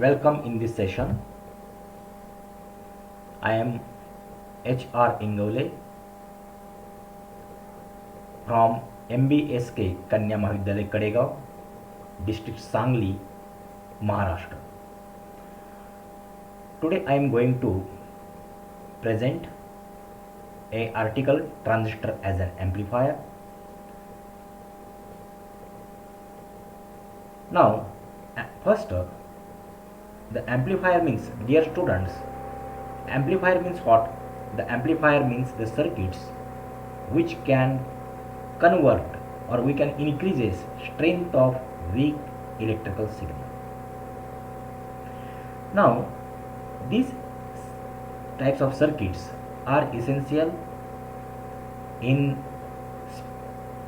Welcome in this session. I am H.R. Ingole from MBSK Kanya Mahavidyalaya Kadegaon, District Sangli, Maharashtra. Today I am going to present a article transistor as an amplifier. Now first the amplifier means, dear students, amplifier means what? The amplifier means the circuits which can convert or we can increases strength of weak electrical signal. Now these types of circuits are essential in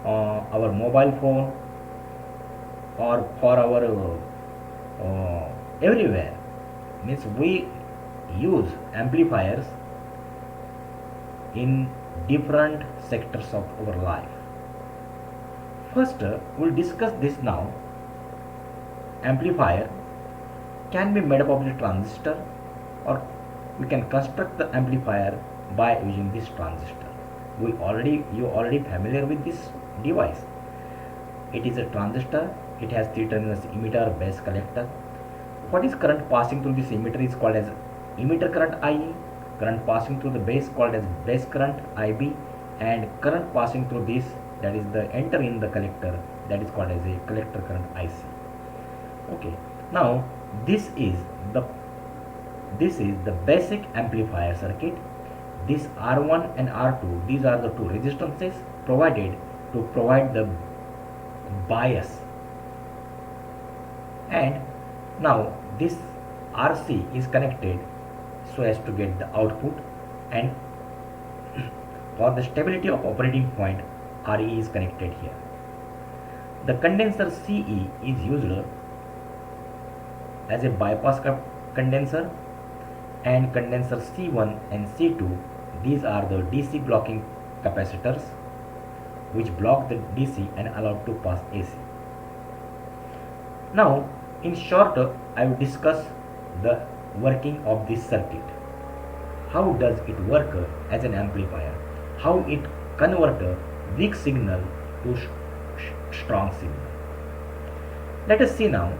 our mobile phone or for our everywhere. Means we use amplifiers in different sectors of our life. First, we'll discuss this now. Amplifier can be made up of the transistor, or we can construct the amplifier by using this transistor. You already familiar with this device. It is a transistor. It has three terminals: emitter, base, collector. What is current passing through this emitter is called as emitter current IE. Current passing through the base called as base current IB, and current passing through this, that is the enter in the collector, that is called as a collector current IC. Okay. Now this is the basic amplifier circuit. This R1 and R2, these are the two resistances provided to provide the bias. And now this RC is connected so as to get the output, and for the stability of operating point, RE is connected here. The condenser CE is used as a bypass condenser, and condenser C1 and C2, these are the DC blocking capacitors which block the DC and allow to pass AC. Now in short, I will discuss the working of this circuit. How does it work as an amplifier? How it convert weak signal to strong signal. Let us see now.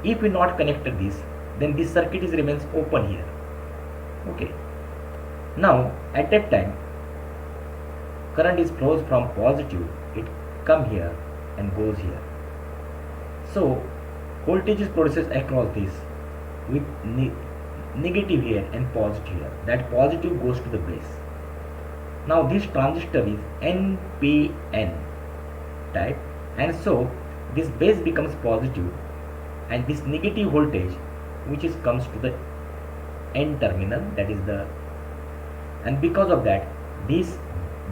If we not connected this, then this circuit remains open here. Okay. Now at that time, current is flows from positive, it come here and goes here. So voltage is produced across this with negative here and positive here. That positive goes to the base. Now this transistor is NPN type, and so this base becomes positive, and this negative voltage which is comes to the N terminal, that is the, and because of that this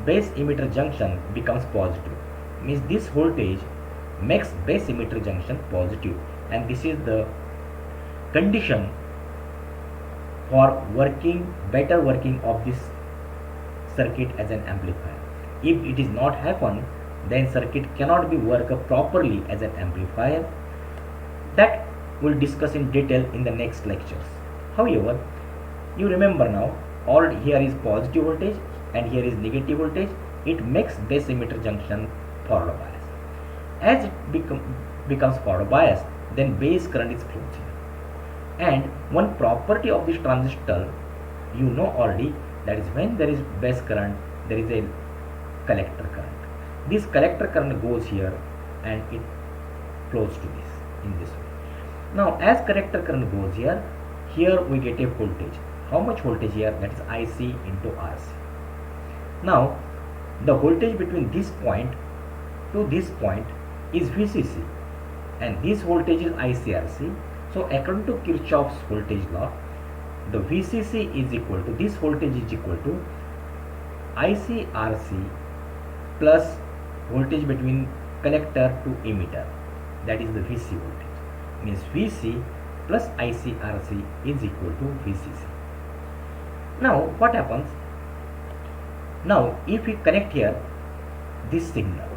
base emitter junction becomes positive. Means this voltage makes base emitter junction positive, and this is the condition for better working of this circuit as an amplifier. If it is not happen, then circuit cannot be worked properly as an amplifier. That we'll discuss in detail in the next lectures. However, you remember now, all here is positive voltage and here is negative voltage. It makes base emitter junction forward bias. As it becomes forward bias, then base current is flows here. And one property of this transistor, you know already, that is when there is base current, there is a collector current. This collector current goes here and it flows to this in this way. Now as collector current goes here, here we get a voltage. How much voltage here? That is IC into RC. Now the voltage between this point to this point is VCC, and this voltage is ICRC. So according to Kirchhoff's voltage law, the VCC is equal to, this voltage is equal to ICRC plus voltage between collector to emitter, that is the VC voltage. Means VC plus ICRC is equal to VCC. Now what happens? Now if we connect here this signal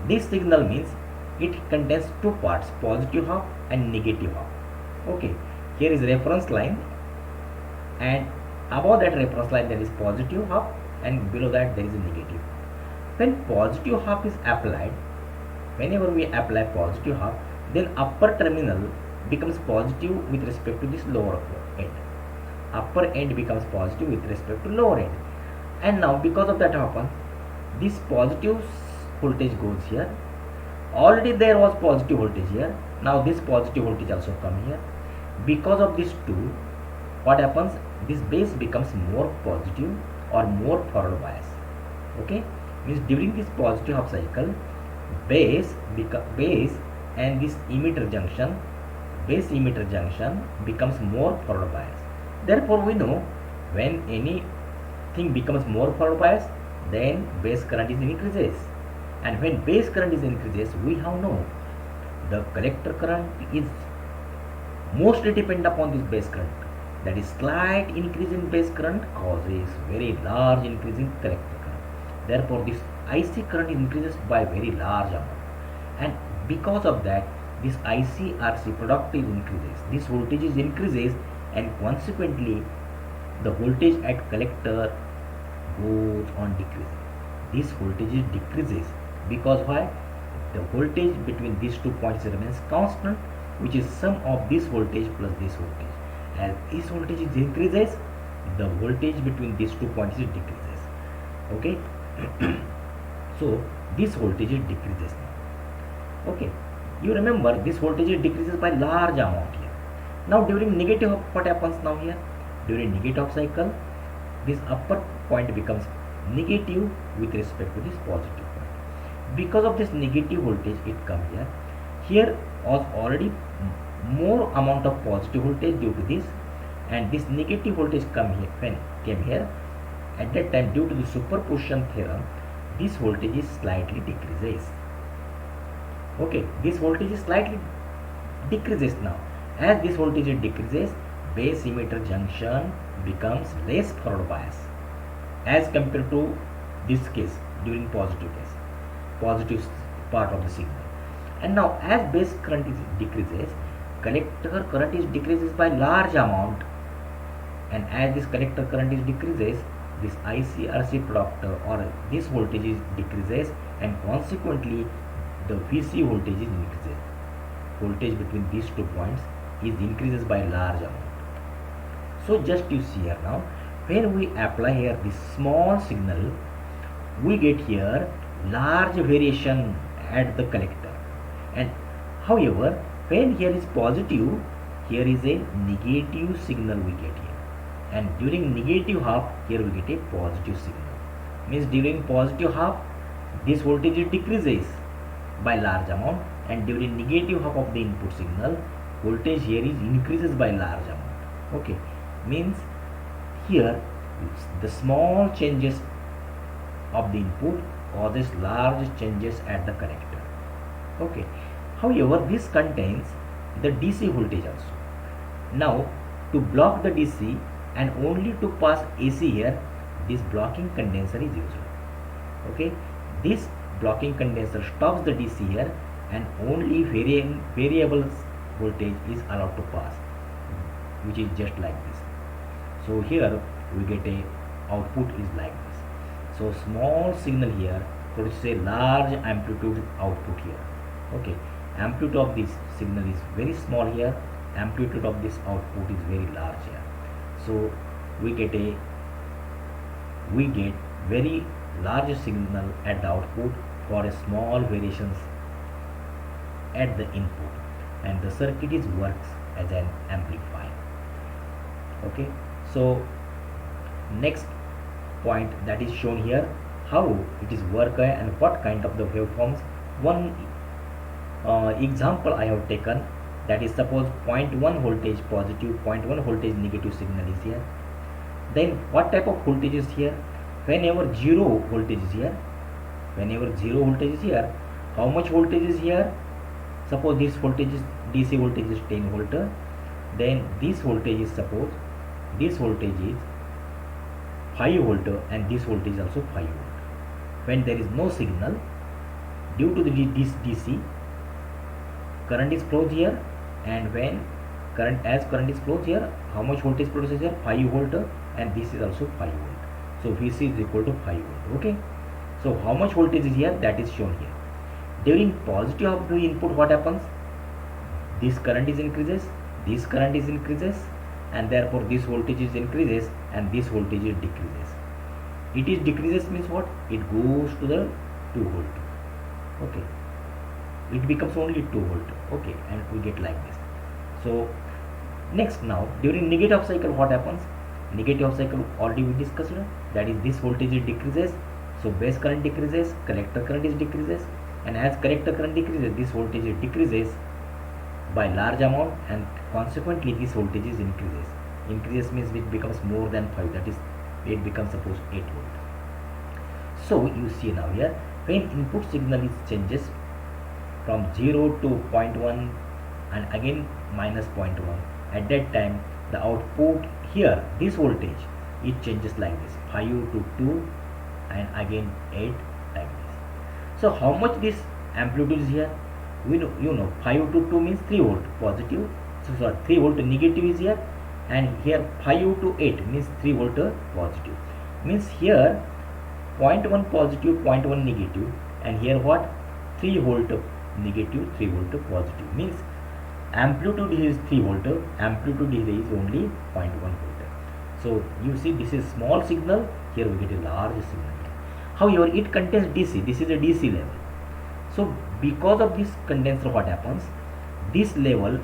means it contains two parts, positive half and negative half. Okay, here is reference line, and above that reference line there is positive half, and below that there is a negative. When positive half is applied, whenever we apply positive half, then upper terminal becomes positive with respect to this lower end. Upper end becomes positive with respect to lower end. And now because of that happens, this positive voltage goes here. Already there was positive voltage here. Now this positive voltage also come here. Because of these two, what happens? This base becomes more positive or more forward bias. Okay, means during this positive half cycle, base and this base emitter junction becomes more forward bias. Therefore, we know when anything becomes more forward bias, then base current is increases, and when base current is increases, we have know the collector current is mostly depend upon this base current. That is, slight increase in base current causes very large increase in collector current. Therefore, this IC current increases by very large amount, and because of that, this IC/RC product is increases. This voltage is increases, and consequently, the voltage at collector goes on decreasing. This voltage is decreases because why? The voltage between these 2 points remains constant, which is sum of this voltage plus this voltage. As this voltage is increases, the voltage between these 2 points is decreases. Okay. So this voltage is decreases now. Okay, you remember this voltage decreases by large amount here. Now during negative, what happens now here? During negative cycle, this upper point becomes negative with respect to this positive point. Because of this negative voltage, it comes here. Here was already more amount of positive voltage due to this, and this negative voltage came here. At that time, due to the superposition theorem, this voltage is slightly decreases. Okay, this voltage is slightly decreases now. As this voltage decreases, base emitter junction becomes less forward bias as compared to this case during positive part of the signal. And now as base current is decreases, collector current is decreases by large amount, and as this collector current is decreases, this IC/RC product or this voltage is decreases, and consequently the VC voltage is increases. Voltage between these 2 points is increases by large amount. So just you see here now, when we apply here this small signal, we get here large variation at the collector. And however, when here is positive, here is a negative signal we get here, and during negative half, here we get a positive signal. Means during positive half, this voltage decreases by large amount, and during negative half of the input signal, voltage here is increases by large amount. Okay, means here the small changes of the input causes large changes at the collector. Okay, however, this contains the DC voltage also. Now to block the DC and only to pass AC here, this blocking condenser is used. Okay, this blocking condenser stops the DC here, and only variable voltage is allowed to pass, which is just like this. So here we get a output is like this. So small signal here produces a large amplitude output here. Okay, amplitude of this signal is very small here, amplitude of this output is very large here. So we get very large signal at the output for a small variations at the input, and the circuit is works as an amplifier. Okay, so next point that is shown here, how it is work and what kind of the waveforms. One example I have taken, that is, suppose 0.1 voltage positive, 0.1 voltage negative signal is here. Then what type of voltage is here? Whenever 0 voltage is here, how much voltage is here? Suppose this voltage is DC voltage is 10 volt, then this voltage is, suppose this voltage is 5 volt, and this voltage is also 5 volt. When there is no signal, due to this DC, current is flowed here, and when current is flows here, how much voltage produces here? 5 volt, and this is also 5 volt. So Vc is equal to 5 volt. Okay, so how much voltage is here? That is shown here. During positive of the input, what happens? This current is increases, this current is increases, and therefore this voltage is increases and this voltage is decreases. It is decreases means what? It goes to the 2 volt. Okay, it becomes only 2 volt. Okay, and we get like this. So next, now during negative cycle, what happens? Negative cycle already we discussed, that is this voltage is decreases, so base current decreases, collector current is decreases, and as collector current decreases, this voltage is decreases by large amount, and consequently this voltage is increases means it becomes more than 5, that is it becomes suppose 8 volt. So you see now here, when input signal is changes from 0 to 0.1 and again minus 0.1, at that time the output here, this voltage, it changes like this, 5 to 2 and again 8 like this. So how much this amplitude is here? We know, 5 to 2 means 3 volt positive, so sorry, 3 volt negative is here, and here 5 to 8 means 3 volt positive, means here 0.1 positive, 0.1 negative, and here what? 3 volt negative, 3 volt positive, means amplitude is 3 volt, amplitude is only 0.1 volt. So you see, this is small signal, here we get a large signal. However, it contains DC, this is a DC level. So because of this condenser, what happens? This level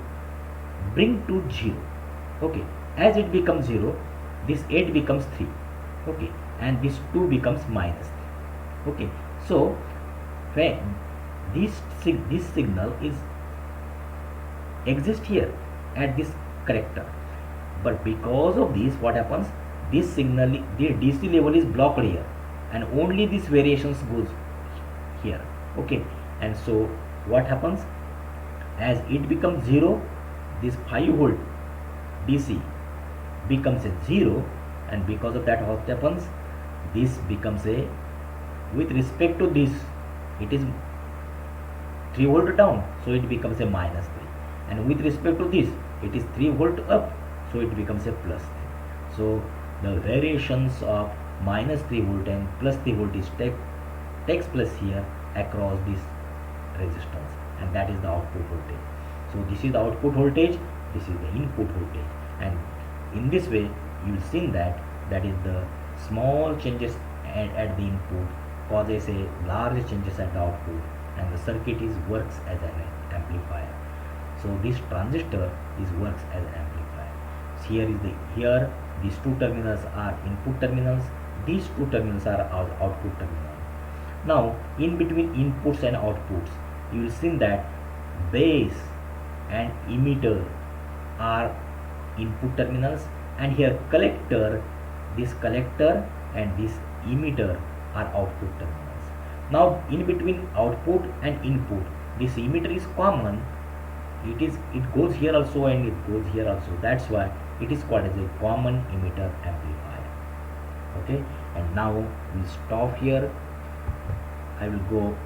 bring to 0. Okay, as it becomes 0, this 8 becomes 3. Okay, and this 2 becomes minus 3. Okay, so when this signal is exist here at this corrector, but because of this, what happens? This signal, the DC level is blocked here, and only these variations goes here. Okay, and so what happens? As it becomes 0, this 5 volt DC becomes a 0, and because of that, what happens? This becomes a, with respect to this, it is 3 volt down, so it becomes a minus 3, and with respect to this, it is 3 volt up, so it becomes a plus 3. So the variations of minus 3 volt and plus 3 volt is takes place here across this resistance, and that is the output voltage. So this is the output voltage, this is the input voltage, and in this way you will see that is the small changes at the input causes a large changes at the output, and the circuit is works as an amplifier. So this transistor is works as an amplifier. So here these two terminals are input terminals, these two terminals are our output terminals. Now in between inputs and outputs, you will see that base and emitter are input terminals, and here collector, this collector and this emitter are output terminals. Now in between output and input, this emitter is common, it goes here also and it goes here also, that's why it is called as a common emitter amplifier. Okay, and now we stop here. I will go